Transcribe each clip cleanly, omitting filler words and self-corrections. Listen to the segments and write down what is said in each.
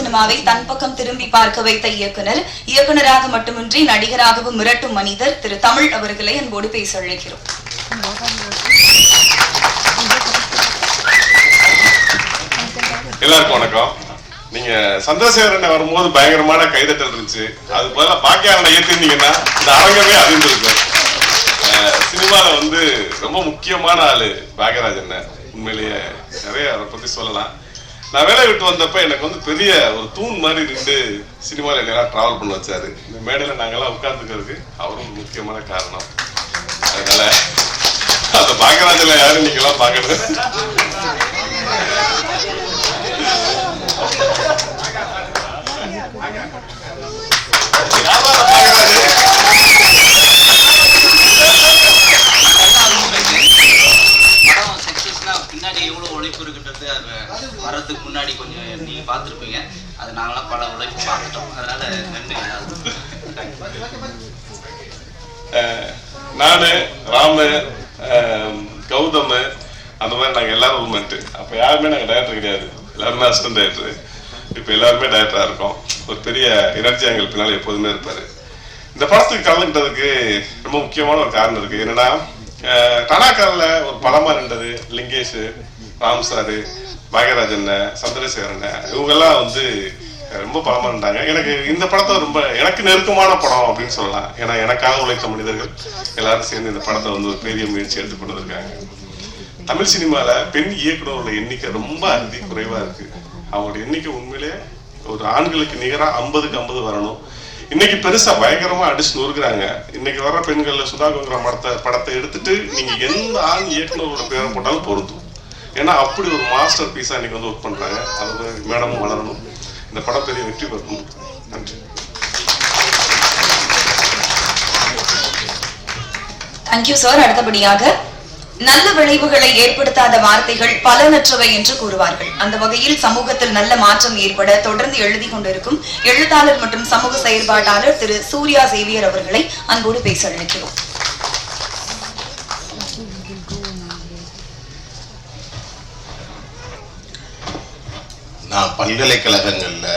சினிமாவை தன் பக்கம் திரும்பி பார்க்க வைத்த இயக்குனராக மட்டுமின்றி நடிகராகவும் மிரட்டும் மனிதர் திரு தமிழ் அவர்களை அன்போடு பேச அழைக்கிறோம். எல்லாருக்கும் வணக்கம். நீங்க சந்திரசேகரன் வரும்போது பயங்கரமான கைதட்டல் இருந்துச்சு. அது போல பாக்கியாரனை ஏத்திருந்தீங்கன்னா இந்த அரங்கமே அறிந்திருக்கும். சினிமால வந்து ரொம்ப முக்கியமான ஆளு பாக்யராஜன். உண்மையிலேயே நிறைய அதை பத்தி சொல்லலாம். நான் வேலை விட்டு வந்தப்ப எனக்கு வந்து பெரிய ஒரு தூண் மாதிரி நின்று சினிமாவில் எல்லாம் டிராவல் பண்ண வச்சாரு. இந்த மேடையில நாங்கெல்லாம் உட்கார்ந்துக்கிறதுக்கு அவரும் முக்கியமான காரணம். அதனால அந்த பாக்யராஜன்ல யாரும் நீங்க எல்லாம் பாக்கணும். பின்னாடி எவ்வளவு உழைப்பு இருக்குன்றது வரதுக்கு முன்னாடி கொஞ்சம் நீங்க பார்த்துருப்பீங்க. அது நாங்களாம் பல உழைப்பு பார்த்துட்டோம். அதனால நன்றி. நானு ராமு கௌதம் அந்த மாதிரி நாங்க எல்லாரும் ரூம்மேட்டு. அப்ப யாருமே நாங்க டைரக்டர் கிடையாது, எல்லாருமே அசிஸ்டன்ட் டைரக்டர். இப்ப எல்லாருமே டைரக்டரா இருக்கோம். ஒரு பெரிய எனர்ஜி எங்களுக்கு பின்னால எப்போதுமே இருப்பாரு. இந்த படத்துக்கு கலந்துக்கிட்டதுக்கு ரொம்ப முக்கியமான ஒரு காரணம் இருக்கு. என்னன்னா டனாக்காரில் ஒரு படமா இருந்தது லிங்கேஷ், ராம் சாரு, பாக்யராஜன், சந்திரசேகரன் இவங்கெல்லாம் வந்து ரொம்ப படமா இருந்தாங்க. எனக்கு இந்த படத்தை ரொம்ப எனக்கு நெருக்கமான படம் அப்படின்னு சொல்லலாம். ஏன்னா எனக்காக உழைத்த மனிதர்கள் எல்லாரும் சேர்ந்து இந்த படத்தை வந்து ஒரு பெரிய முயற்சி எடுத்து கொண்டு இருக்காங்க. தமிழ் சினிமால பெண் இயக்குநரோட எண்ணிக்கை ரொம்ப அதி குறைவா இருக்கு. அவங்களோட எண்ணிக்கை உண்மையிலே ஒரு ஆண்களுக்கு நிகராக 50க்கு 50 வரணும். இன்னைக்கு பெருசா பயங்கரமா அடிச்சு நொறுக்குறாங்க. இன்னைக்கு வர்ற பெண்கள்ல சுதாகோங்கிற படத்தை எடுத்துட்டு நீங்க எந்த ஆண் இயக்குநரோட பேரை போட்டாலும் பொருந்தும். ஏன்னா அப்படி ஒரு மாஸ்டர் பீஸா இன்னைக்கு வந்து ஒர்க் பண்றாங்க. அது மேடமும் வளரணும். இந்த படம் பெரிய வெற்றி பெறணும். நன்றி. Thank you sir. அடுத்தபடியாக நல்ல விளைவுகளை ஏற்படுத்தாத வார்த்தைகள் பலனற்றவை என்று கூறுவார்கள். அந்த வகையில் சமூகத்தில் நல்ல மாற்றம் ஏற்பட தொடர்ந்து எழுதி கொண்டிருக்கும் எழுத்தாளர் மற்றும் சமூக செயற்பாட்டாளர் திரு சூர்யா சேவியர் அவர்களை அன்போடு பேச அழைக்கிறோம். நான் பல்கலைக்கழகங்கள்ல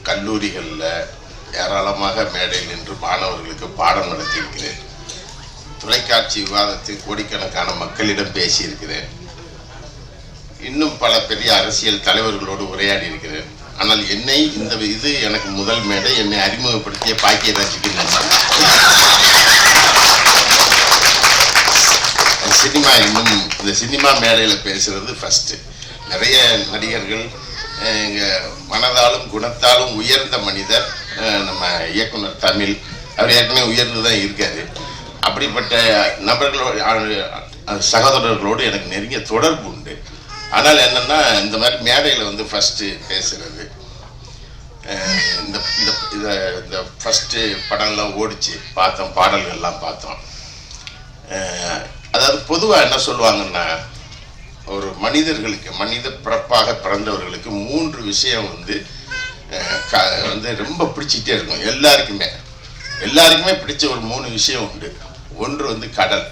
கல்லூரிகள்ல ஏராளமாக மேடையில் நின்று மாணவர்களுக்கு பாடம் நடத்தியிருக்கிறேன். தொலைக்காட்சி விவாதத்தில் கோடிக்கணக்கான மக்களிடம் பேசியிருக்கிறேன். இன்னும் பல பெரிய அரசியல் தலைவர்களோடு உரையாடி இருக்கிறேன். ஆனால் என்னை இது எனக்கு முதல் மேடை. என்னை அறிமுகப்படுத்திய பாக்கியராஜுக்கு நன்றி. இந்த சினிமா மேடையில் பேசுறது ஃபர்ஸ்ட். நிறைய நடிகர்கள் மனதாலும் குணத்தாலும் உயர்ந்த மனிதர் நம்ம இயக்குனர் தமிழ். அவர் ஏற்கனவே உயர்ந்துதான் இருக்காரு. அப்படிப்பட்ட நபர்களோடு சகோதரர்களோடு எனக்கு நெருங்கிய தொடர்பு உண்டு. ஆனால் என்னன்னா இந்த மாதிரி மேடையில் வந்து ஃபர்ஸ்ட் பேசுறது, இந்த ஃபர்ஸ்ட் படம்லாம் ஓடிச்சு பார்த்தோம், பாடல்கள்லாம் பார்த்தோம். அதாவது பொதுவாக என்ன சொல்லுவாங்கன்னா, ஒரு மனித பிறப்பாக பிறந்தவர்களுக்கு 3 விஷயம் வந்து ரொம்ப பிடிச்சிட்டே இருக்கும். எல்லாருக்குமே பிடிச்ச ஒரு 3 விஷயம் உண்டு. ஒன்று வந்து கடல்.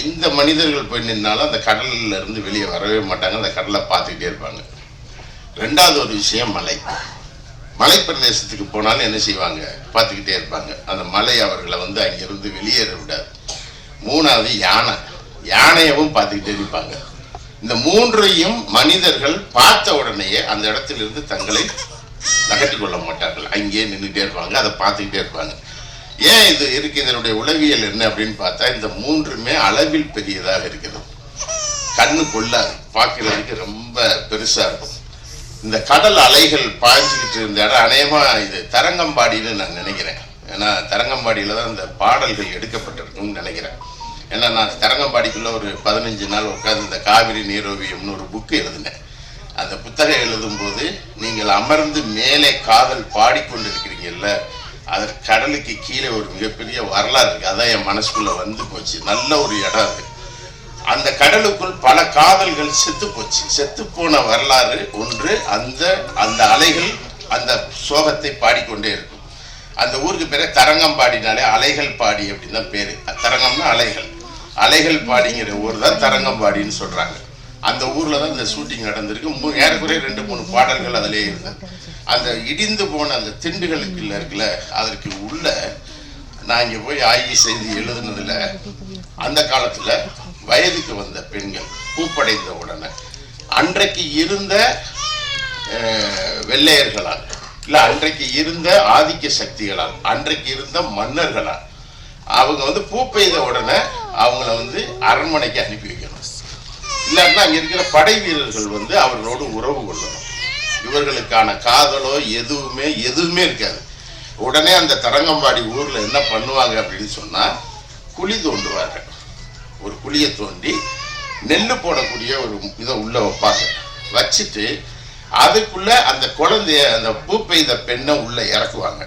எந்த மனிதர்கள் போய் நின்னாலும் அந்த கடல்ல இருந்து வெளியே வரவே மாட்டாங்க. அந்த கடலை பார்த்துக்கிட்டே இருப்பாங்க. 2வது ஒரு விஷயம் மலை பிரதேசத்துக்கு போனாலும் என்ன செய்வாங்க, பார்த்துக்கிட்டே இருப்பாங்க. அந்த மலை அவர்களை வந்து அங்கிருந்து வெளியேற விடாது. 3வது யானையவும் பார்த்துக்கிட்டே இருப்பாங்க. இந்த 3ஐயும் மனிதர்கள் பார்த்த உடனேயே அந்த இடத்திலிருந்து தங்களை நகர்த்தி கொள்ள மாட்டார்கள். அங்கேயே நின்றுட்டே இருப்பாங்க, அதை பார்த்துக்கிட்டே இருப்பாங்க. ஏன் இது இருக்கு? இதனுடைய உளவியல் என்ன அப்படின்னு பார்த்தா, இந்த 3மே அளவில் பெரியதாக இருக்கிறது. கண்ணு கொள்ளாது, பார்க்கறதுக்கு ரொம்ப பெருசா இருக்கும். இந்த கடல் அலைகள் பாய்ஞ்சிக்கிட்டு இருந்த இடம் அநேகமா இது தரங்கம்பாடின்னு நான் நினைக்கிறேன். ஏன்னா தரங்கம்பாடியில தான் இந்த பாடல்கள் எடுக்கப்பட்டிருக்குன்னு நினைக்கிறேன். ஏன்னா நான் தரங்கம்பாடிக்குள்ள ஒரு 15 நாள் உட்காந்து இந்த காவிரி நீரோவியம்னு ஒரு புக்கு எழுதினேன். அந்த புத்தகம் எழுதும்போது நீங்கள் அமர்ந்து மேலே காதல் பாடிக்கொண்டிருக்கிறீங்கல்ல, அதற்கு கடலுக்கு கீழே ஒரு மிகப்பெரிய வரலாறு இருக்கு. அதான் என் மனசுக்குள்ள வந்து போச்சு. நல்ல ஒரு இடம் இருக்கு. அந்த கடலுக்குள் பல காதல்கள் செத்து போச்சு. செத்து போன வரலாறு ஒன்று. அந்த அலைகள் அந்த சோகத்தை பாடிக்கொண்டே இருக்கும். அந்த ஊருக்கு பேரு தரங்கம்பாடினாலே அலைகள் பாடி அப்படின்னு தான் பேரு. தரங்கம்னா அலைகள் பாடிங்கிற ஊர் தான் தரங்கம்பாடின்னு சொல்றாங்க. அந்த ஊர்ல தான் இந்த ஷூட்டிங் நடந்திருக்கு. ஏறக்குறைய 2-3 பாடல்கள் அதிலே இருந்தது. அந்த இடிந்து போன அந்த திண்டுகளுக்கு இருக்குல்ல, அதற்கு உள்ள நான் இங்கே போய் ஆய்வு செய்து எழுதுனதுல அந்த காலத்துல வயதுக்கு வந்த பெண்கள் பூப்படைந்த உடனே அன்றைக்கு இருந்த வெள்ளையர்களால் இல்ல அன்றைக்கு இருந்த ஆதிக்க சக்திகளால் அன்றைக்கு இருந்த மன்னர்களால் அவங்க பூ பெய்த உடனே அவங்கள அரண்மனைக்கு அனுப்பி வைக்கணும். இல்லைன்னா அங்க இருக்கிற படை வீரர்கள் அவர்களோடு உறவு கொள்ளணும். இவர்களுக்கான காதலோ எதுவுமே இருக்காது. உடனே அந்த தரங்கம்பாடி ஊர்ல என்ன பண்ணுவாங்க அப்படின்னு சொன்னா, குழி தோண்டுவாங்க. ஒரு குழியை தோண்டி நெல்லு போடக்கூடிய ஒரு இதை உள்ள வைப்பாங்க. வச்சுட்டு அதுக்குள்ள அந்த குழந்தைய, அந்த பூ பெய்த பெண்ணை உள்ள இறக்குவாங்க.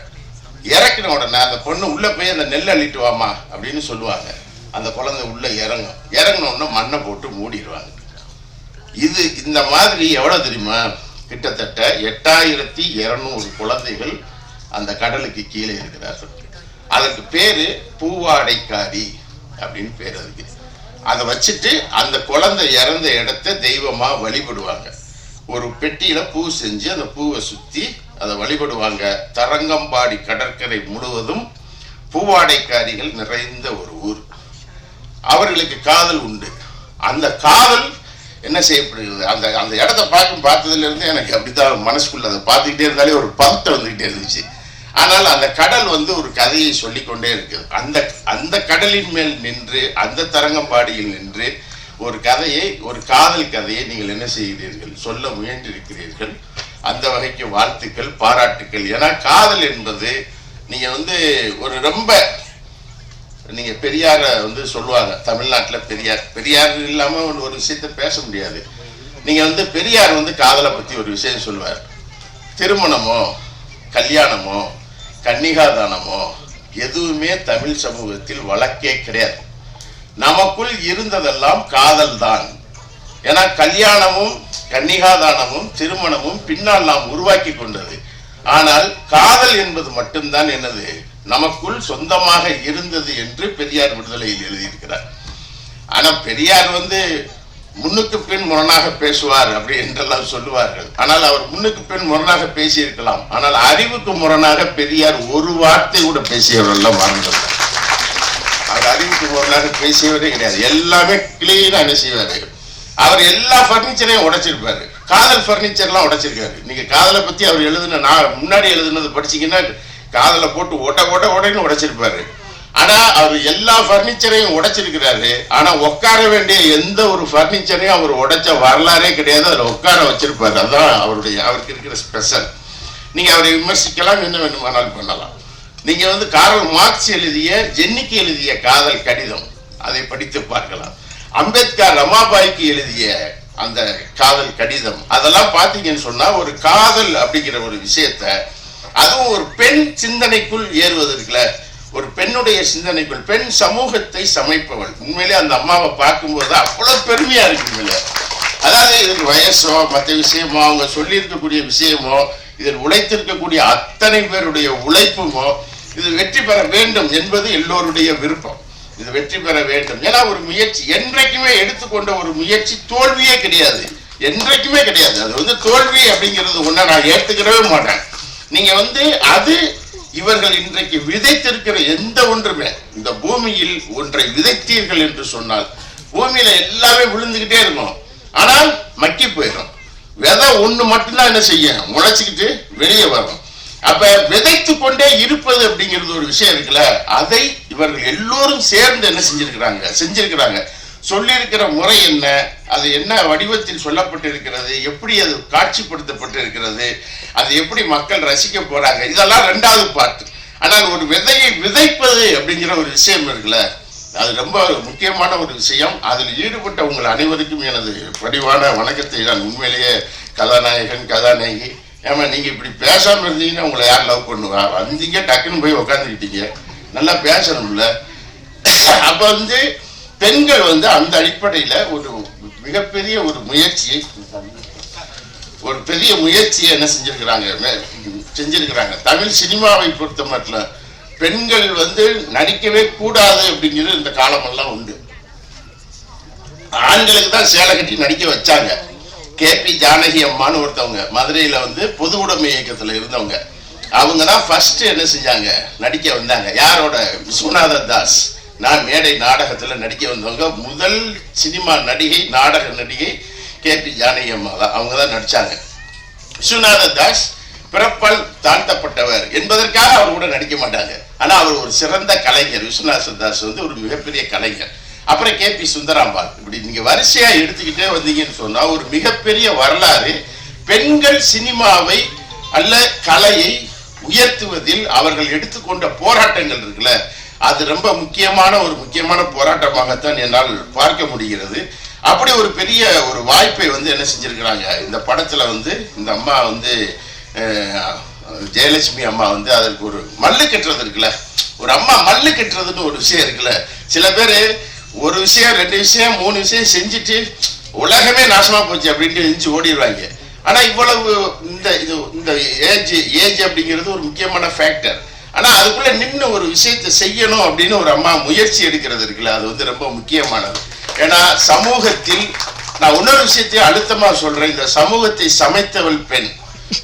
இறக்கின உடனே அந்த பொண்ணு உள்ள போய் அந்த நெல் அள்ளிட்டு வாமா அப்படின்னு சொல்லுவாங்க. அந்த குழந்தை உள்ள இறங்கின உடனே மண்ணை போட்டு மூடிடுவாங்க. இது இந்த மாதிரி எவ்வளவு தெரியுமா? கிட்டத்தட்ட 8200 குழந்தைகள் அந்த கடலுக்கு கீழே இருக்கிறார்கள். அதற்கு பேரு பூவாடைக்காரி அப்படின்னு பேர். அதுக்கு அதை வச்சுட்டு அந்த குழந்தை இறந்த இடத்த தெய்வமா வழிபடுவாங்க. ஒரு பெட்டியில பூ செஞ்சு அந்த பூவை சுத்தி அதை வழிபடுவாங்க. தரங்கம்பாடி கடற்கரை முழுவதும் பூவாடைக்காரிகள் நிறைந்த ஒரு ஊர். அவர்களுக்கு காதல் உண்டு. அந்த காதல் என்ன செய்யப்படுகிறது, அந்த அந்த இடத்த பார்த்ததுல இருந்து எனக்கு அப்படித்தான் மனசுக்குள்ள அதை பார்த்துக்கிட்டே இருந்தாலே ஒரு பதட்டம் வந்துகிட்டே இருந்துச்சு. ஆனால் அந்த கடல் ஒரு கதையை சொல்லிக்கொண்டே இருக்குது. அந்த கடலின் மேல் நின்று, அந்த தரங்கம்பாடியில் நின்று ஒரு கதையை, ஒரு காதல் கதையை நீங்கள் என்ன செய்கிறீர்கள், சொல்ல முயன்றிருக்கிறீர்கள். அந்த வகைக்கு வாழ்த்துக்கள், பாராட்டுக்கள். ஏன்னா காதல் என்பது நீங்க ஒரு ரொம்ப நீங்க பெரியார சொல்லுவாங்க தமிழ்நாட்டுல. பெரியார் இல்லாம ஒரு விஷயத்த பேச முடியாது. நீங்க பெரியார் காதலை பத்தி ஒரு விஷயம் சொல்லுவார். திருமணமோ கல்யாணமோ கன்னிகாதானமோ எதுவுமே தமிழ் சமூகத்தில் வழக்கே கிடையாது. நமக்குள் இருந்ததெல்லாம் காதல் தான். ஏன்னா கல்யாணமும் கன்னிகாதானமும் திருமணமும் பின்னால் நாம் உருவாக்கி கொண்டது. ஆனால் காதல் என்பது மட்டும்தான் என்னது, நமக்குள் சொந்தமாக இருந்தது என்று பெரியார் விடுதலையில் எழுதியிருக்கிறார். ஆனா பெரியார் முன்னுக்கு பின் முரணாக பேசுவார் அப்படி என்றெல்லாம் சொல்லுவார்கள். ஆனால் அவர் முன்னுக்கு பின் முரணாக பேசியிருக்கலாம். ஆனால் அறிவுக்கு முரணாக பெரியார் ஒரு வார்த்தை கூட பேசியவரெல்லாம் மறந்துள்ளார். அவர் அறிவுக்கு முரணாக பேசியவரே கிடையாது. எல்லாமே கிளீனா என்ன செய்வாரு, அவர் எல்லா பர்னிச்சரையும் உடைச்சிருப்பாரு. காதல் பர்னிச்சர்லாம் உடைச்சிருக்காரு. நீங்க காதலை பத்தி அவர் எழுதுன, நான் முன்னாடி எழுதுனது படிச்சீங்கன்னா காதலை போட்டு ஒடன்னு உடைச்சிருப்பாரு. ஆனா அவர் எல்லா பர்னிச்சரையும் உடைச்சிருக்கிறாரு. ஆனா உட்கார வேண்டிய எந்த ஒரு பர்னிச்சரையும் அவர் உடைச்ச வரலாறே கிடையாது. அதுல உட்கார வச்சிருப்பாரு. அதான் அவருக்கு இருக்கிற ஸ்பெஷல். நீங்க அவரை விமர்சிக்கலாம், என்ன வேண்டுமானாலும் பண்ணலாம். நீங்க கார்ல் மார்க்ஸ் எழுதிய, ஜென்னிக்கு எழுதிய காதல் கடிதம், அதை படித்து பார்க்கலாம். அம்பேத்கர் ரமாபாய்க்கு எழுதிய அந்த காதல் கடிதம், அதெல்லாம் பார்த்தீங்கன்னு சொன்னா ஒரு காதல் அப்படிங்கிற ஒரு விஷயத்த, அதுவும் ஒரு பெண் சிந்தனைக்குள் ஏறுவதற்குல, ஒரு பெண்ணுடைய சிந்தனைக்குள், பெண் சமூகத்தை சமைப்பவள். உண்மையிலே அந்த அம்மாவை பார்க்கும்போது அவ்வளவு பெருமையா இருக்குல்ல. அதாவது இதுக்கு வயசோ மற்ற விஷயமோ அவங்க சொல்லி இருக்கக்கூடிய விஷயமோ இதில் உழைத்திருக்கக்கூடிய அத்தனை பேருடைய உழைப்புமோ இது வெற்றி பெற வேண்டும் என்பது எல்லோருடைய விருப்பம். இது வெற்றி பெற வேண்டும். ஏன்னா ஒரு முயற்சி என்றைக்குமே எடுத்துக்கொண்ட ஒரு முயற்சி தோல்வியே கிடையாது, என்றைக்குமே கிடையாது. அது தோல்வி அப்படிங்கிறது ஒன்றை நான் ஏற்றுக்கிறவே மாட்டேன். நீங்க அது இவர்கள் இன்றைக்கு விதைத்திருக்கிற எந்த ஒன்றுமே, இந்த பூமியில் ஒன்றை விதைத்தீர்கள் என்று சொன்னால் பூமியில எல்லாமே விழுந்துகிட்டே இருக்கும். ஆனால் மக்கி போயிடும். விதை ஒண்ணு மட்டும்தான் என்ன செய்யும், முளைச்சிக்கிட்டு வெளியே வரும். அப்ப விதைத்து கொண்டே இருப்பது அப்படிங்கிறது ஒரு விஷயம் இருக்குல்ல, அதை இவர்கள் எல்லோரும் சேர்ந்து என்ன செஞ்சிருக்கிறாங்க. சொல்லியிருக்கிற முறை என்ன, அது என்ன வடிவத்தில் சொல்லப்பட்டிருக்கிறது, எப்படி அது காட்சிப்படுத்தப்பட்டு இருக்கிறது, அது எப்படி மக்கள் ரசிக்க போறாங்க, இதெல்லாம் 2வது பார்ட். ஆனால் ஒரு விதையை விதைப்பது அப்படிங்கிற ஒரு விஷயம் இருக்குல்ல, அது ரொம்ப முக்கியமான ஒரு விஷயம். அதில் ஈடுபட்ட உங்கள் அனைவருக்கும் எனது பணிவான வணக்கத்தை நான் உண்மையிலேயே கதாநாயகன் கதாநாயகி. ஏமா நீங்க இப்படி பேசாம இருந்தீங்கன்னா உங்களை யார் லவ் பண்ணுவா? வந்தீங்க டக்குன்னு போய் உட்காந்துக்கிட்டீங்க, நல்லா பேசணும்ல. அப்ப பெண்கள் அந்த அடிப்படையில ஒரு மிகப்பெரிய ஒரு பெரிய முயற்சியை என்ன செஞ்சிருக்கிறாங்க. தமிழ் சினிமாவை பொறுத்த மட்டும் பெண்கள் நடிக்கவே கூடாது அப்படிங்கிறது இந்த காலமெல்லாம் உண்டு. ஆண்களுக்கு தான் சேலை கட்டி நடிக்க வச்சாங்க. KP ஜானகி அம்மான்னு ஒருத்தவங்க மதுரையில வந்து பொது உடைமை இயக்கத்துல இருந்தவங்க, அவங்க தான் ஃபர்ஸ்ட் என்ன செஞ்சாங்க, நடிக்க வந்தாங்க. யாரோட? விஸ்வநாத தாஸ் நான் மேடை நாடகத்துல நடிக்க வந்தவங்க. முதல் சினிமா நடிகை, நாடக நடிகை KP ஜானகி அம்மா தான். அவங்க தான் நடிச்சாங்க. விஸ்வநாத தாஸ் பிறப்பால் தாழ்த்தப்பட்டவர் என்பதற்காக அவர் கூட நடிக்க மாட்டாங்க. ஆனா அவர் ஒரு சிறந்த கலைஞர். விஸ்வநாத தாஸ் வந்து ஒரு மிகப்பெரிய கலைஞர். அப்புறம் KP சுந்தராம்பாள். இப்படி நீங்க வரிசையா எடுத்துக்கிட்டே வந்தீங்கன்னு சொன்னா ஒரு மிகப்பெரிய வரலாறு. பெண்கள் சினிமாவை அல்ல கலையை உயர்த்துவதில் அவர்கள் எடுத்துக்கொண்ட போராட்டங்கள் இருக்குல்ல, அது ரொம்ப முக்கியமான போராட்டமாகத்தான் என்னால் பார்க்க முடிகிறது. அப்படி ஒரு பெரிய ஒரு வாய்ப்பை வந்து என்ன செஞ்சிருக்கிறாங்க இந்த படத்துல வந்து இந்த அம்மா வந்து ஜெயலட்சுமி அம்மா வந்து அதற்கு ஒரு மல்லு கட்டுறது இருக்குல்ல, ஒரு அம்மா மல்லு கட்டுறதுன்னு ஒரு விஷயம் இருக்குல்ல. சில பேர் ஒரு விஷயம் 2 விஷயம் 3 விஷயம் செஞ்சுட்டு உலகமே நாசமா போச்சு அப்படின்ட்டு எஞ்சி ஓடிடுவாங்க. ஆனா இவ்வளவு இந்த ஏஜ் அப்படிங்கிறது ஒரு முக்கியமான ஃபேக்டர். ஆனா அதுக்குள்ள நின்று ஒரு விஷயத்தை செய்யணும் அப்படின்னு ஒரு அம்மா முயற்சி எடுக்கிறது இருக்குல்ல, அது வந்து ரொம்ப முக்கியமானது. ஏன்னா சமூகத்தில் நான் இன்னொரு விஷயத்தையும் அழுத்தமா சொல்றேன், இந்த சமூகத்தை சமைத்தவள் பெண்.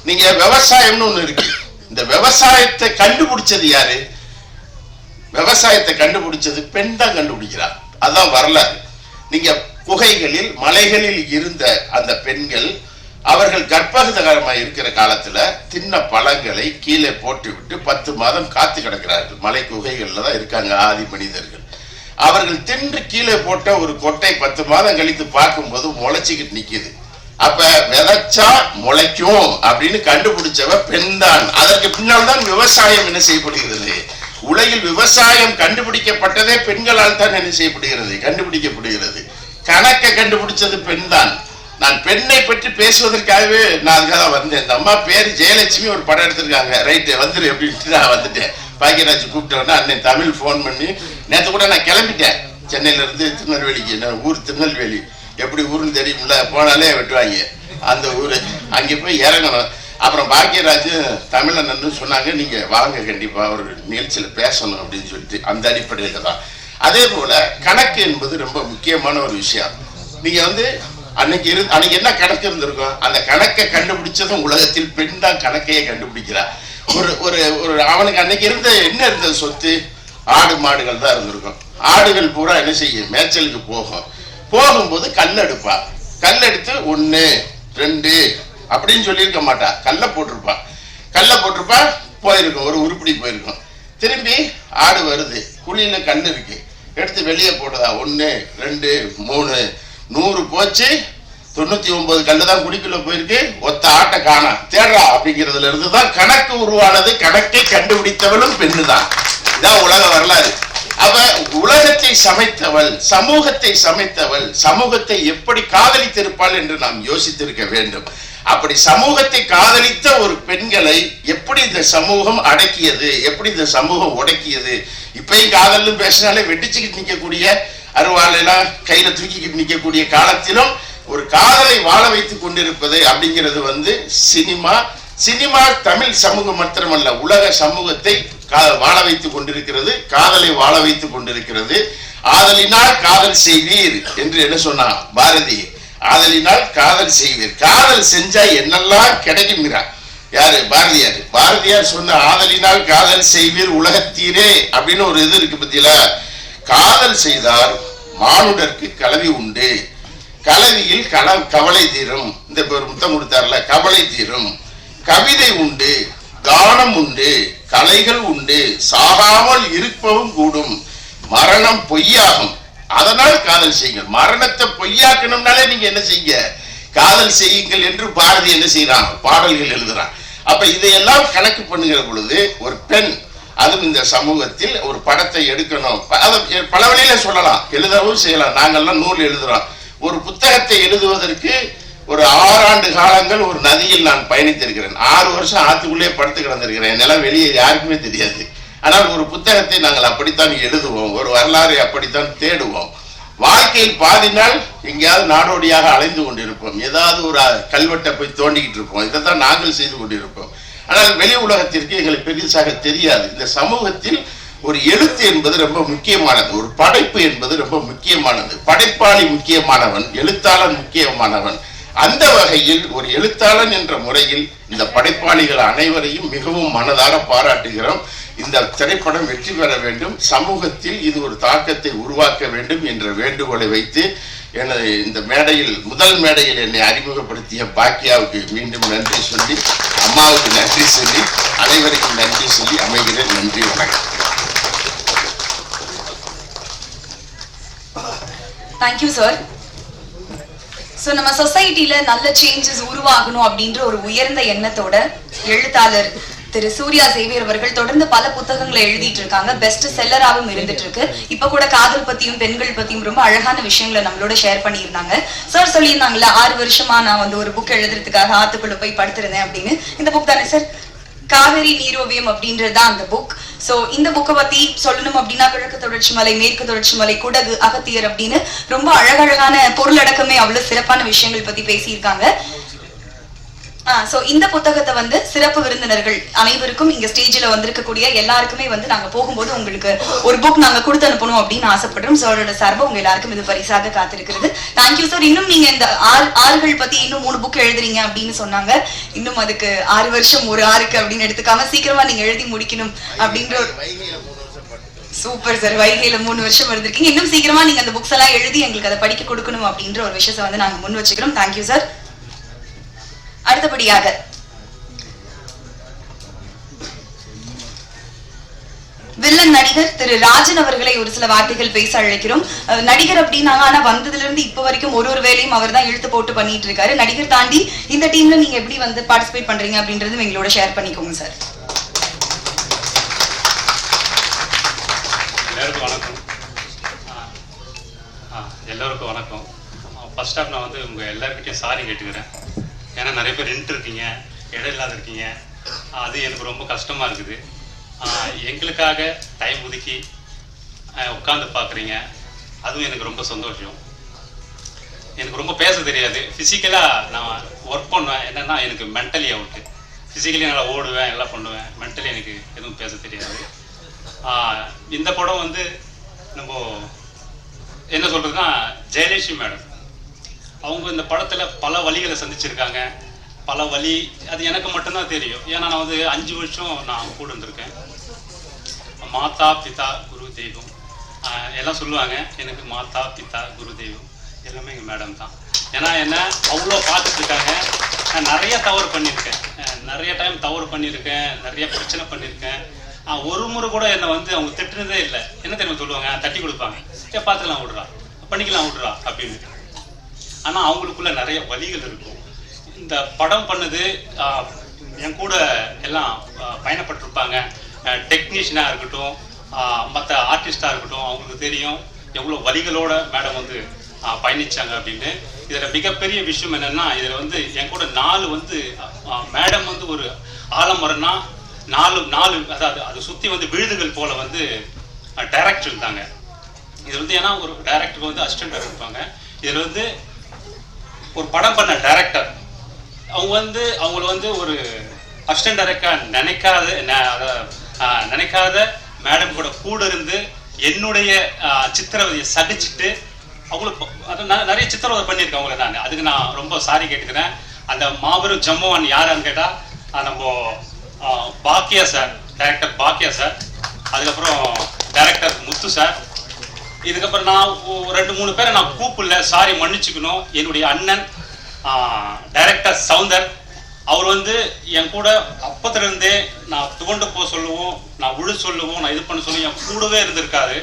நீங்க விவசாயம்னு ஒண்ணு இருக்கு, இந்த விவசாயத்தை கண்டுபிடிச்சது யாரு? விவசாயத்தை கண்டுபிடிச்சது பெண் தான் கண்டுபிடிக்கிறார். அதான் வரலாறு. நீங்க குகைகளில் மலைகளில் இருந்த அந்த பெண்கள் அவர்கள் கர்ப்பகாரமாக இருக்கிற காலத்துல தின்ன பழங்களை கீழே போட்டு விட்டு 10 மாதம் காத்து கிடக்கிறார்கள். மலை குகைகள்ல தான் இருக்காங்க ஆதி மனிதர்கள். அவர்கள் தின்று கீழே போட்ட ஒரு கொட்டை 10 மாதம் கழித்து பார்க்கும்போது முளைச்சிக்கிட்டு நிக்குது. அப்ப விதைச்சா முளைக்கும் அப்படின்னு கண்டுபிடிச்சவ பெண் தான். அதற்கு பின்னால் தான் விவசாயம் என்ன செய்யப்படுகிறது. உலகில் விவசாயம் கண்டுபிடிக்கப்பட்டதே பெண்களால் தான் என்ன செய்யப்படுகிறது, கண்டுபிடிக்கப்படுகிறது. கணக்கை கண்டுபிடிச்சது பெண் தான். நான் பெண்ணை பற்றி பேசுவதற்காகவே நான் அதுக்காக தான் வந்தேன். இந்த அம்மா பேர் ஜெயலட்சுமி, ஒரு படம் எடுத்திருக்காங்க. ரைட்டு வந்துரு அப்படின்ட்டு நான் வந்துட்டேன். பாக்கியராஜ் கூப்பிட்டோன்னா அண்ணன் தமிழ் ஃபோன் பண்ணி நேற்று கூட நான் கிளம்பிட்டேன் சென்னையில இருந்து திருநெல்வேலிக்கு. நான் ஊர் திருநெல்வேலி, எப்படி ஊருன்னு தெரியும்ல, போனாலே வெட்டுவாங்க அந்த ஊர். அங்கே போய் இறங்கணும். அப்புறம் பாக்கியராஜ் தமிழன்னு சொன்னாங்க, நீங்க வாங்க கண்டிப்பா ஒரு நிகழ்ச்சியில பேசணும் அப்படின்னு சொல்லிட்டு அந்த அடிப்படையில தான். அதே போல கணக்கு என்பது ரொம்ப முக்கியமான ஒரு விஷயம். நீங்க வந்து அன்னைக்கு என்ன கணக்கு இருந்திருக்கும், அந்த கணக்கை கண்டுபிடிச்சதும் உலகத்தில் பெண் தான் கணக்கையே கண்டுபிடிக்கிறா. ஒரு அவனுக்கு அன்னைக்கு என்ன இருந்தது சொத்து, ஆடு மாடுகள் தான் இருந்திருக்கும். ஆடுகள் பூரா என்ன செய்யும், மேய்ச்சலுக்கு போகும்போது கல்லெடுப்பா. கல்லெடுத்து 1 2 அப்படின்னு சொல்லியிருக்க மாட்டா, கல்லை போட்டிருப்பா போயிருக்கும், ஒரு உருப்படி போயிருக்கும். திரும்பி ஆடு வருது, குழியில கல் இருக்கு, எடுத்து வெளியே போடுதா, 1 2 3 100 போச்சு, 99 கல்லு தான் குடிக்குள்ள போயிருக்கு, ஒத்த ஆட்டை காணா, தேடுறா அப்படிங்கிறதுல இருந்து தான் கணக்கு உருவானது. கணக்கை கண்டுபிடித்தவளும் பெண்ணு தான். இதான் உலக வரலாறு. அவ உலகத்தை சமைத்தவள், சமூகத்தை சமைத்தவள், சமூகத்தை எப்படி காதலித்திருப்பாள் என்று நாம் யோசித்திருக்க வேண்டும். அப்படி சமூகத்தை காதலித்த ஒரு பெண்களை எப்படி இந்த சமூகம் அடக்கியது, எப்படி இந்த சமூகம் உடக்கியது. இப்பயும் காதல்னு பேசினாலே வெட்டிச்சுக்கிட்டு நிற்கக்கூடிய, அருவாளெல்லாம் கையில தூக்கிக்கிட்டு நிற்கக்கூடிய காலத்திலும் ஒரு காதலை வாழ வைத்துக் கொண்டிருப்பது அப்படிங்கிறது வந்து சினிமா தமிழ் சமூகம் மாத்திரமல்ல, உலக சமூகத்தை வாழ வைத்துக் கொண்டிருக்கிறது, காதலை வாழ வைத்துக் கொண்டிருக்கிறது. ஆதலினால் காதல் செய்வீர் என்று என்ன சொன்னா பாரதி, ஆதலினால் காதல் செய்வீர். காதல் செஞ்சா என்னெல்லாம் கிடைக்குங்கிறார். யாரு? பாரதியார் சொன்ன ஆதலினால் காதல் செய்வீர் உலகத்தீரே அப்படின்னு ஒரு இது இருக்கு பத்தியில. காதல் செய்தால் மானுடருக்கு கலவி உண்டு, கலவியில் கவலை தீரும். இந்த ஒரு முத்தம் கொடுத்தார்ல, கவலை தீரும். கவிதை உண்டு, கானம் உண்டு, கலைகள் உண்டு, சாகாமல் இருப்பவும் கூடும், மரணம் பொய்யாகும், அதனால் காதல் செய்யுங்கள். மரணத்தை பொய்யாக்கணும்னாலே நீங்க என்ன செய்யுங்க, காதல் செய்யுங்கள் என்று பாரதி என்ன செய்யறான், பாடல்கள் எழுதுறான். அப்ப இதையெல்லாம் கணக்கு பண்ணுகிற பொழுது ஒரு பெண், அதுவும் இந்த சமூகத்தில் ஒரு படத்தை எடுக்கணும், அதை பல வழியில சொல்லலாம், எழுதவும் செய்யலாம். நாங்கள்லாம் நூல் எழுதுறோம். ஒரு புத்தகத்தை எழுதுவதற்கு ஒரு 6 ஆண்டு காலங்கள் ஒரு நதியில் நான் பயணித்திருக்கிறேன். 6 வருஷம் ஆத்துக்குள்ளே படுத்து கிடந்திருக்கிறேன். என்னெல்லாம் வெளியே யாருக்குமே தெரியாது. ஆனால் ஒரு புத்தகத்தை நாங்கள் அப்படித்தான் எழுதுவோம், ஒரு வரலாறை அப்படித்தான் தேடுவோம். வாழ்க்கையில் பாதி நாள் எங்கேயாவது நாடோடியாக அலைந்து கொண்டிருப்போம், ஏதாவது ஒரு கல்வெட்டை போய் தோண்டிக்கிட்டு இருப்போம். இதைத்தான் நாங்கள் செய்து கொண்டிருப்போம். ஆனால் வெளி உலகத்திற்கு எங்களுக்கு பெரிசாக தெரியாது. இந்த சமூகத்தில் ஒரு எழுத்து என்பது ரொம்ப முக்கியமானது, ஒரு படைப்பு என்பது ரொம்ப முக்கியமானது. படைப்பாளி முக்கியமானவன், எழுத்தாளன் முக்கியமானவன். அந்த வகையில் ஒரு எழுத்தாளன் என்ற முறையில் இந்த படைப்பாளிகள் அனைவரையும் மிகவும் மனதார பாராட்டுகிறோம். இந்த திரைப்படம் வெற்றி பெற வேண்டும், சமூகத்தில் இது ஒரு தாக்கத்தை உருவாக்க வேண்டும் என்ற வேண்டுகோளை வைத்து எனது இந்த மேடையில் முதல் மேடையில் என்னை அறிமுகப்படுத்திய பாக்கியாவுக்கு மீண்டும் நன்றி சொல்லி, அம்மாவுக்கு நன்றி சொல்லி, அனைவருக்கும் நன்றி சொல்லி அமைகிறேன். நன்றி, வணக்கம். Thank you sir. சோ நம்ம சொசைட்டில நல்ல சேஞ்சஸ் உருவாகணும் அப்படின்ற ஒரு உயர்ந்த எண்ணத்தோட எழுத்தாளர் திரு சூர்யா சேவியர் அவர்கள் தொடர்ந்து பல புத்தகங்களை எழுதிட்டு இருக்காங்க. பெஸ்ட் செல்லராகவும் இருந்துட்டு இருக்கு. இப்ப கூட காதல் பத்தியும் பெண்கள் பத்தியும் ரொம்ப அழகான விஷயங்களை நம்மளோட ஷேர் பண்ணியிருந்தாங்க. சார் சொல்லியிருந்தாங்கல்ல 6 வருஷமா நான் வந்து ஒரு புக் எழுதுறதுக்காக ஆத்துக்குள்ள போய் படுத்திருந்தேன் அப்படின்னு. இந்த புக் தானே சார்? காவேரி நீரோவியம் அப்படின்றதுதான் அந்த புக். சோ இந்த புக்கை பத்தி சொல்லணும் அப்படின்னா கிழக்கு தொடர்ச்சி மலை, மேற்கு தொடர்ச்சி மலை, குடகு, அகத்தியர் அப்படின்னு ரொம்ப அழகழகான பொருளடக்கமே அவ்வளவு சிறப்பான விஷயங்கள் பத்தி பேசியிருக்காங்க. சோ இந்த புத்தகத்தை வந்து சிறப்பு விருந்தினர்கள் அனைவருக்கும் இங்க ஸ்டேஜ்ல வந்திருக்கக்கூடிய எல்லாருக்குமே வந்து நாங்க போகும்போது உங்களுக்கு ஒரு புக் நாங்க கொடுத்து அனுப்பணும் அப்படின்னு ஆசைப்படுறோம். சாரோட சார்பா உங்க எல்லாருக்கும் இது பரிசாக காத்திருக்கிறது. Thank you sir. இன்னும் நீங்க இந்த ஆறுகள் பத்தி இன்னும் 3 புக் எழுதுறீங்க அப்படின்னு சொன்னாங்க. இன்னும் அதுக்கு 6 வருஷம் ஒரு ஆறுக்கு அப்படின்னு எடுத்துக்காம சீக்கிரமா நீங்க எழுதி முடிக்கணும் அப்படின்ற ஒரு சூப்பர் சார். வைகையில 3 வருஷம் இருந்திருக்கீங்க. இன்னும் சீக்கிரமா நீங்க அந்த புக்ஸ் எல்லாம் எழுதி எங்களுக்கு அதை படிக்க கொடுக்கணும் அப்படின்ற ஒரு விஷயத்தை வந்து நாங்க முன் வச்சுக்கிறோம். Thank you sir. அடுத்தபடியாக வில்லன் நடிகர் திரு ராஜன் அவர்களை ஒரு சில வார்த்தைகள் பேச அழைக்கிறோம். நடிகர் அப்படின்னாங்க, ஆனா வந்ததுல இருந்து இப்ப வரைக்கும் ஒரு வேலையும் அவர் தான் இழுத்து போட்டு பண்ணிட்டு இருக்காரு. நடிகர் தாண்டி இந்த டீம்ல நீங்க எப்படி வந்து பார்ட்டிசிபேட் பண்றீங்க அப்படின்றது எங்களோட ஷேர் பண்ணிக்கோங்க சார். எல்லாருக்கும் வணக்கம். எல்லோருக்கும் வணக்கம். ஃபர்ஸ்ட் ஆஃப் நான் வந்து உங்க எல்லாருக்கிட்டையும் சாரி கேட்டுக்கிறேன். ஏன்னா நிறைய பேர் நின்று இருக்கீங்க, இடம் இல்லாத இருக்கீங்க. அது எனக்கு ரொம்ப கஷ்டமாக இருக்குது. எங்களுக்காக டைம் ஒதுக்கி உட்காந்து பார்க்குறீங்க, அதுவும் எனக்கு ரொம்ப சந்தோஷம். எனக்கு ரொம்ப பேச தெரியாது. ஃபிசிக்கலாக நான் ஒர்க் பண்ணுவேன், என்னென்னா எனக்கு மென்டலி அவுட்டு. ஃபிசிக்கலி நல்லா ஓடுவேன், எல்லாம் பண்ணுவேன். மென்டலி எனக்கு எதுவும் பேச தெரியாது. இந்த படம் வந்து நம்ம என்ன சொல்கிறதுனா, ஜெயலட்சுமி மேடம் அவங்க இந்த படத்தில் பல வழிகளை சந்திச்சிருக்காங்க. பல வழி அது எனக்கு மட்டும்தான் தெரியும். ஏன்னா நான் வந்து 5 வருஷம் நான் கூட இருந்திருக்கேன். மாதா பிதா குரு தெய்வம் எல்லாம் சொல்லுவாங்க. எனக்கு மாதா பிதா குரு தெய்வம் எல்லாமே எங்கள் மேடம் தான். ஏன்னா என்ன அவ்வளோ பார்த்துட்ருக்காங்க. நான் நிறைய தவறு பண்ணியிருக்கேன், நிறைய டைம் தவறு பண்ணியிருக்கேன், நிறைய பிரச்சனை பண்ணியிருக்கேன். ஒரு முறை கூட என்னை வந்து அவங்க திட்டுனதே இல்லை. என்ன தெரியுமா சொல்லுவாங்க, தட்டி கொடுப்பாங்க, பார்த்துக்கலாம் விட்றா, பண்ணிக்கலாம் விட்றா அப்படின்னு. ஆனால் அவங்களுக்குள்ள நிறைய வழிகள் இருக்கும். இந்த படம் பண்ணது என் கூட எல்லாம் பயணப்பட்டிருப்பாங்க. டெக்னீஷியனாக இருக்கட்டும், மற்ற ஆர்டிஸ்டாக இருக்கட்டும், அவங்களுக்கு தெரியும் எவ்வளோ வழிகளோட மேடம் வந்து பயணிச்சாங்க அப்படின்னு. இதில் மிகப்பெரிய விஷயம் என்னென்னா, இதில் வந்து என் கூட 4 வந்து மேடம் வந்து ஒரு ஆலமரம்னா 4 அதாவது அதை சுற்றி வந்து விழுதுகள் போல் வந்து டைரக்டர் இருந்தாங்க. இது வந்து ஏன்னா ஒரு டைரக்டருக்கு வந்து அசிஸ்டன்ட் டைரக்டர் இருப்பாங்க. இதில் வந்து ஒரு படம் பண்ண டைரக்டர் அவங்கள வந்து ஒரு அசிஸ்டன்ட் டைரக்டர் நினைக்காத மேடம் கூட இருந்து என்னுடைய சித்திரவதையை சகிச்சுட்டு அவங்களுக்கு நிறைய சித்திரவதை பண்ணியிருக்கேன் அவங்கள. நான் அதுக்கு நான் ரொம்ப சாரி கேட்டுக்கிறேன். அந்த மாபெரும் ஜம்முவான் யாருன்னு கேட்டால் நம்ம பாக்கியா சார், டைரக்டர் பாக்கியா சார், அதுக்கப்புறம் டைரக்டர் முத்து சார். இதுக்கப்புறம் நான் 2-3 பேரை நான் கூப்பிடல, சாரி மன்னிச்சுக்கணும். என்னுடைய அண்ணன் டைரக்டர் சவுந்தர், அவர் வந்து என் கூட அப்பத்திலிருந்தே நான் துவண்டு போக சொல்லுவோம், நான் விழு சொல்லுவோம், நான் இது பண்ண சொல்லுவோம், என் கூடவே இருந்திருக்காரு.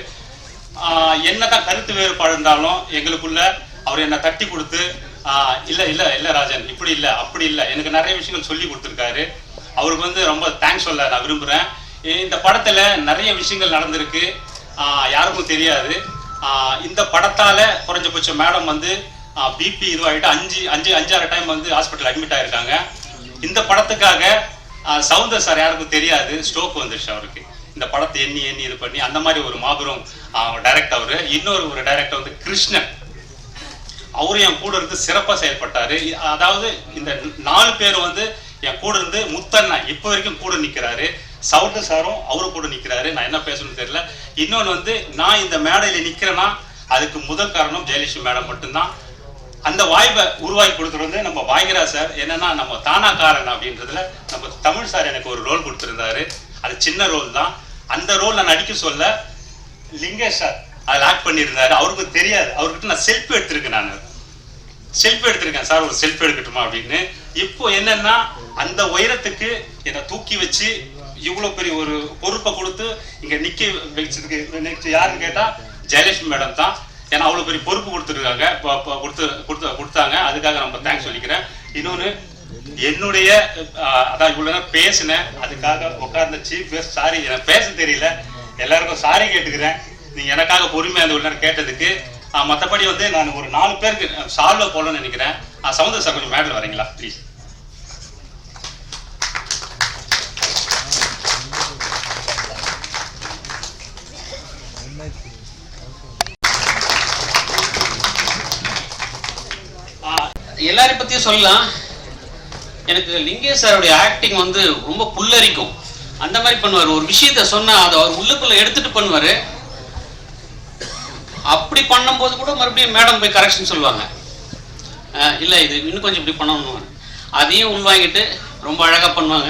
என்னதான் கருத்து வேறுபாடு இருந்தாலும் எங்களுக்குள்ள அவர் என்னை தட்டி கொடுத்து இல்லை இல்லை இல்லை ராஜன் இப்படி இல்லை அப்படி இல்லை, எனக்கு நிறைய விஷயங்கள் சொல்லி கொடுத்துருக்காரு. அவருக்கு வந்து ரொம்ப தேங்க்ஸ் சொல்ல நான் விரும்புகிறேன். இந்த படத்தில் நிறைய விஷயங்கள் நடந்திருக்கு, யாருக்கும் தெரியாது. இந்த படத்தால் குறைஞ்சபட்சம் மேடம் வந்து பிபி இதுவாகிட்டு 5-6 டைம் வந்து ஹாஸ்பிட்டல் அட்மிட் ஆகிருக்காங்க. இந்த படத்துக்காக சவுந்தர் சார் யாருக்கும் தெரியாது, ஸ்ட்ரோக் வந்துடுச்சு அவருக்கு. இந்த படத்தை எண்ணி இது பண்ணி அந்த மாதிரி ஒரு மாபெரும் டைரக்டர் அவரு. இன்னொரு டைரக்டர் வந்து கிருஷ்ணன், அவரும் என் கூட இருந்து சிறப்பாக செயல்பட்டாரு. அதாவது இந்த 4 பேர் வந்து என் கூட இருந்து முத்தண்ணா இப்போ வரைக்கும் கூட நிற்கிறாரு. சவுண்டு சாரும் அவரு கூட நிற்கிறாரு. நான் என்ன பேசணும்னு தெரியல. இன்னொன்று வந்து நான் இந்த மேடையில் நிற்கிறேன்னா அதுக்கு முதல் காரணம் ஜெயலட்சுமி மேடம் மட்டும்தான். அந்த வாய்ப்பை உருவாக்கி கொடுத்துட்டு வந்து நம்ம பாக்யராஜ் சார். என்னன்னா நம்ம தானாக்காரன் அப்படின்றதுல நம்ம தமிழ் சார் எனக்கு ஒரு ரோல் கொடுத்துருந்தாரு. அது சின்ன ரோல் தான். அந்த ரோல் நான் நடிக்க சொல்ல லிங்கேஷ் சார் அதில் ஆக்ட் பண்ணியிருந்தாரு. அவருக்கு தெரியாது. அவர்கிட்ட நான் செல்ஃபி எடுத்திருக்கேன். நான் செல்ஃபி எடுத்திருக்கேன். சார் ஒரு செல்ஃபி எடுக்கட்டுமா அப்படின்னு. இப்போ என்னன்னா அந்த உயரத்துக்கு என்னை தூக்கி வச்சு இவ்வளோ பெரிய ஒரு பொறுப்பை கொடுத்து இங்கே நிற்க வச்சதுக்கு நெக்ஸ்ட் யாருன்னு கேட்டால் ஜெயலட்சுமி மேடம் தான். ஏன்னா அவ்வளோ பெரிய பொறுப்பு கொடுத்துருக்காங்க, கொடுத்தாங்க. அதுக்காக நம்ம தேங்க்ஸ் சொல்லிக்கிறேன். இன்னொன்று என்னுடைய அதான் இவ்வளோ நேரம் பேசினேன், அதுக்காக உட்கார்ந்த சீஃப் கெஸ்ட் சாரி, எனக்கு பேச தெரியல, எல்லாருக்கும் சாரி கேட்டுக்கிறேன். நீங்கள் எனக்காக பொறுமையாக அந்த இவ்வளோ நேரம் கேட்டதுக்கு. மற்றபடி வந்து நான் ஒரு 4 பேருக்கு சால்வை போடணும்னு நினைக்கிறேன். சவுந்தர் சார் கொஞ்சம் மேடல் வரீங்களா ப்ளீஸ்? எல்லாரையும் பற்றியும் சொல்லலாம். எனக்கு லிங்கேஷ் சாருடைய ஆக்டிங் வந்து ரொம்ப புல்லரிக்கும். அந்த மாதிரி பண்ணுவார். ஒரு விஷயத்த சொன்னால் அதை அவர் உள்ளுக்குள்ளே எடுத்துகிட்டு பண்ணுவார். அப்படி பண்ணும்போது கூட மறுபடியும் மேடம் போய் கரெக்ஷன் சொல்லுவாங்க. இல்லை இது இன்னும் கொஞ்சம் இப்படி பண்ணணும். அதையும் உள்வாங்கிட்டு ரொம்ப அழகாக பண்ணுவாங்க.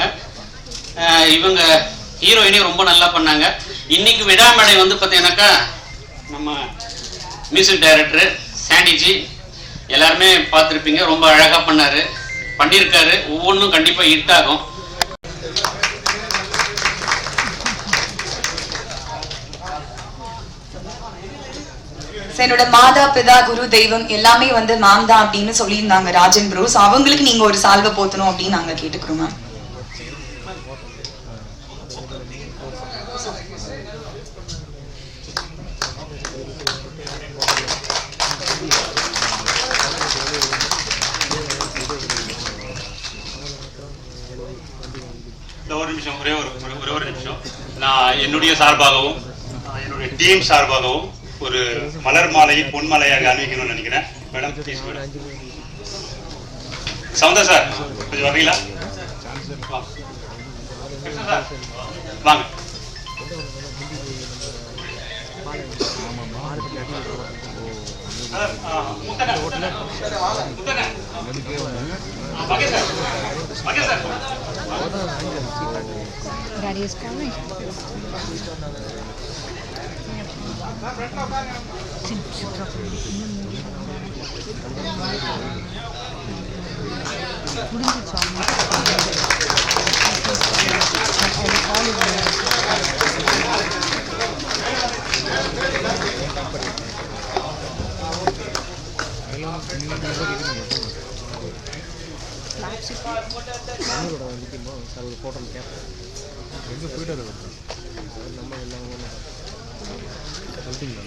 இவங்க ஹீரோயினையும் ரொம்ப நல்லா பண்ணாங்க. இன்னைக்கு விடாமடை வந்து பார்த்தீங்கன்னாக்கா நம்ம மியூசிக் டைரக்டரு சாண்டிஜி எல்லாருமே பார்த்துருப்பீங்க. ரொம்ப அழகாக பண்ணியிருக்காரு. ஒவ்வொன்றும் கண்டிப்பாக ஹிட் ஆகும். என்னோட மாதா பிதா குரு தெய்வம் எல்லாமே வந்து மேம் தான் அப்படின்னு சொல்லியிருந்தாங்க ராஜன் ப்ரோஸ். அவங்களுக்கு நீங்க ஒரு சால்வை போத்தணும் அப்படின்னு நாங்க கேட்டுக்கிறோம் மேம். ஒரு நிமிஷம், ஒரே ஒரு நிமிஷம். நான் என்னுடைய சார்பாகவும் என்னுடைய டீம் சார்பாகவும் ஒரு மலர் மாலையை பொன்மலையாக அணிவிக்கணும்னு நினைக்கிறேன். Madam please madam. Soundar sir கொஞ்சம் வரீங்களா? சார் வாங்க. Daddy is coming. போட்டோ கேட்பேன் எங்கே போயிட்டு நம்ம எல்லாம் சொல்லிட்டீங்களா?